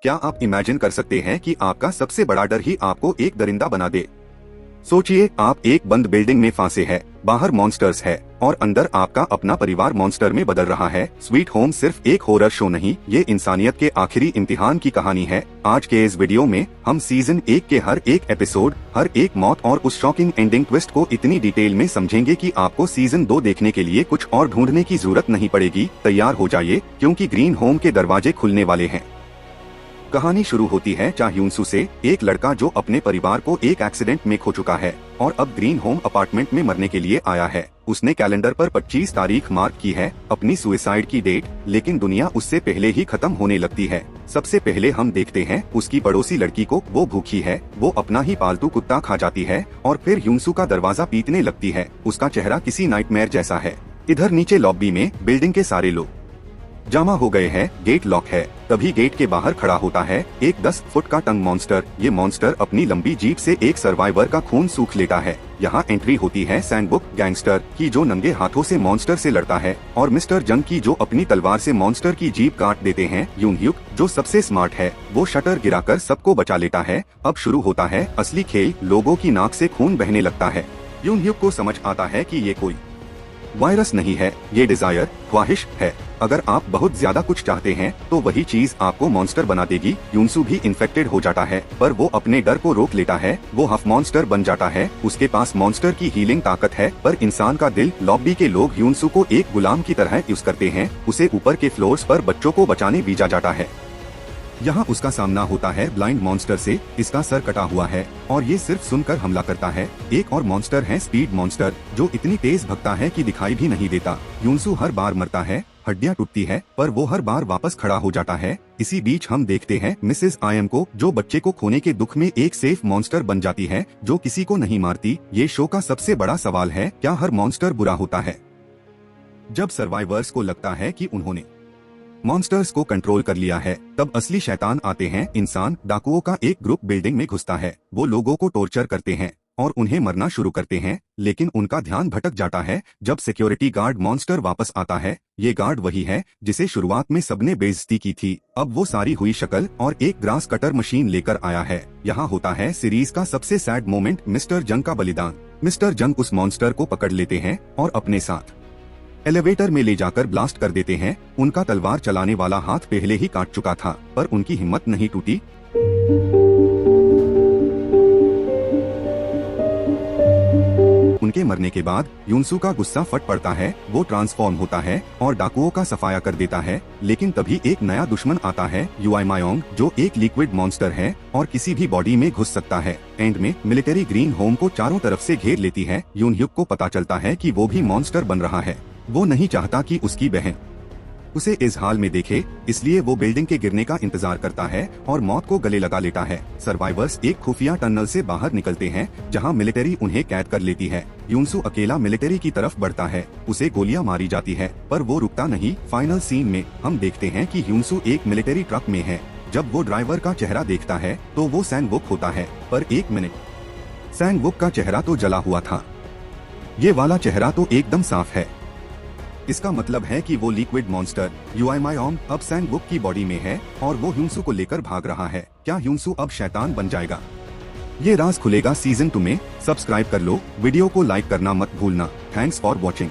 क्या आप इमेजिन कर सकते हैं कि आपका सबसे बड़ा डर ही आपको एक दरिंदा बना दे? सोचिए, आप एक बंद बिल्डिंग में फंसे हैं, बाहर मॉन्स्टर्स है और अंदर आपका अपना परिवार मॉन्स्टर में बदल रहा है। स्वीट होम सिर्फ एक हॉरर शो नहीं, ये इंसानियत के आखिरी इम्तिहान की कहानी है। आज के इस वीडियो में हम सीजन 1 के हर एक एपिसोड, हर एक मौत और उस शॉकिंग एंडिंग ट्विस्ट को इतनी डिटेल में समझेंगे कि आपको सीजन 2 देखने के लिए कुछ और ढूंढने की जरूरत नहीं पड़ेगी। तैयार हो जाइए, क्योंकि ग्रीन होम के दरवाजे खुलने वाले हैं। कहानी शुरू होती है चा ह्यूनसू से, एक लड़का जो अपने परिवार को एक एक्सीडेंट में खो चुका है और अब ग्रीन होम अपार्टमेंट में मरने के लिए आया है। उसने कैलेंडर पर 25 तारीख मार्क की है, अपनी सुसाइड की डेट, लेकिन दुनिया उससे पहले ही खत्म होने लगती है। सबसे पहले हम देखते हैं उसकी पड़ोसी लड़की को। वो भूखी है, वो अपना ही पालतू कुत्ता खा जाती है और फिर ह्यूनसू का दरवाजा पीटने लगती है। उसका चेहरा किसी नाइटमेयर जैसा है। इधर नीचे लॉबी में बिल्डिंग के सारे लोग जमा हो गए हैं, गेट लॉक है। तभी गेट के बाहर खड़ा होता है एक 10 फुट का टंग मॉन्स्टर। ये मॉन्स्टर अपनी लंबी जीप से एक सर्वाइवर का खून सूख लेता है। यहाँ एंट्री होती है सैंडबुक गैंगस्टर की, जो नंगे हाथों से मॉन्स्टर से लड़ता है, और मिस्टर जंग की, जो अपनी तलवार से मॉन्स्टर की जीप काट देते हैं। यूनह्युक, जो सबसे स्मार्ट है, वो शटर गिराकर सबको बचा लेता है। अब शुरू होता है असली खेल। लोगों की नाक से खून बहने लगता है। यूनह्युक को समझ आता है कि ये कोई वायरस नहीं है, ये डिजायर, ख्वाहिश है। अगर आप बहुत ज्यादा कुछ चाहते हैं तो वही चीज आपको मॉन्स्टर बना देगी। यूनसू भी इन्फेक्टेड हो जाता है, पर वो अपने डर को रोक लेता है। वो हफ मॉन्स्टर बन जाता है। उसके पास मॉन्स्टर की हीलिंग ताकत है, पर इंसान का दिल। लॉबी के लोग यूनसू को एक गुलाम की तरह यूज करते हैं। उसे ऊपर के फ्लोर्स पर बच्चों को बचाने भेजा जाता है। यहाँ उसका सामना होता है ब्लाइंड मॉन्स्टर से। इसका सर कटा हुआ है और ये सिर्फ सुनकर हमला करता है। एक और मॉन्स्टर है स्पीड मॉन्स्टर, जो इतनी तेज भगता है कि दिखाई भी नहीं देता। यूनसू हर बार मरता है, हड्डियाँ टूटती है, पर वो हर बार वापस खड़ा हो जाता है। इसी बीच हम देखते हैं मिसेस आयम को, जो बच्चे को खोने के दुख में एक सेफ मॉन्स्टर बन जाती है, जो किसी को नहीं मारती। ये शो का सबसे बड़ा सवाल है, क्या हर मॉन्स्टर बुरा होता है? जब सर्वाइवर्स को लगता है कि उन्होंने मॉन्स्टर्स को कंट्रोल कर लिया है, तब असली शैतान आते हैं। इंसान डाकुओं का एक ग्रुप बिल्डिंग में घुसता है। वो लोगों को टॉर्चर करते हैं और उन्हें मरना शुरू करते हैं, लेकिन उनका ध्यान भटक जाता है जब सिक्योरिटी गार्ड मॉन्स्टर वापस आता है। ये गार्ड वही है जिसे शुरुआत में सबने बेइज्जती की थी। अब वो सारी हुई शक्ल और एक ग्रास कटर मशीन लेकर आया है। यहाँ होता है सीरीज का सबसे सैड मोमेंट, मिस्टर जंग का बलिदान। मिस्टर जंग उस मॉन्स्टर को पकड़ लेते हैं और अपने साथ एलिवेटर में ले जाकर ब्लास्ट कर देते हैं। उनका तलवार चलाने वाला हाथ पहले ही काट चुका था, पर उनकी हिम्मत नहीं टूटी। उनके मरने के बाद यूनसू का गुस्सा फट पड़ता है। वो ट्रांसफॉर्म होता है और डाकुओं का सफाया कर देता है, लेकिन तभी एक नया दुश्मन आता है, युआईमायोंग, जो एक लिक्विड मॉन्स्टर है और किसी भी बॉडी में घुस सकता है। एंड में मिलिट्री ग्रीन होम को चारों तरफ से घेर लेती है। यूनह्युक को पता चलता है कि वो भी मॉन्स्टर बन रहा है। वो नहीं चाहता कि उसकी बहन उसे इस हाल में देखे, इसलिए वो बिल्डिंग के गिरने का इंतजार करता है और मौत को गले लगा लेता है। सर्वाइवर्स एक खुफिया टनल से बाहर निकलते हैं, जहां मिलिट्री उन्हें कैद कर लेती है। यूनसू अकेला मिलिट्री की तरफ बढ़ता है। उसे गोलियां मारी जाती है, पर वो रुकता नहीं। फाइनल सीन में हम देखते हैं कि यूनसू एक मिलिट्री ट्रक में है। जब वो ड्राइवर का चेहरा देखता है तो वो सैंगवुक होता है, पर एक मिनट, सैंगवुक का चेहरा तो जला हुआ था, ये वाला चेहरा तो एकदम साफ है। इसका मतलब है कि वो लिक्विड मॉन्स्टर युआईमायोंग अब सैंगवुक की बॉडी में है और वो ह्यूनसू को लेकर भाग रहा है। क्या ह्यूनसू अब शैतान बन जाएगा? ये राज खुलेगा सीजन 2 में। सब्सक्राइब कर लो, वीडियो को लाइक करना मत भूलना। Thanks for watching.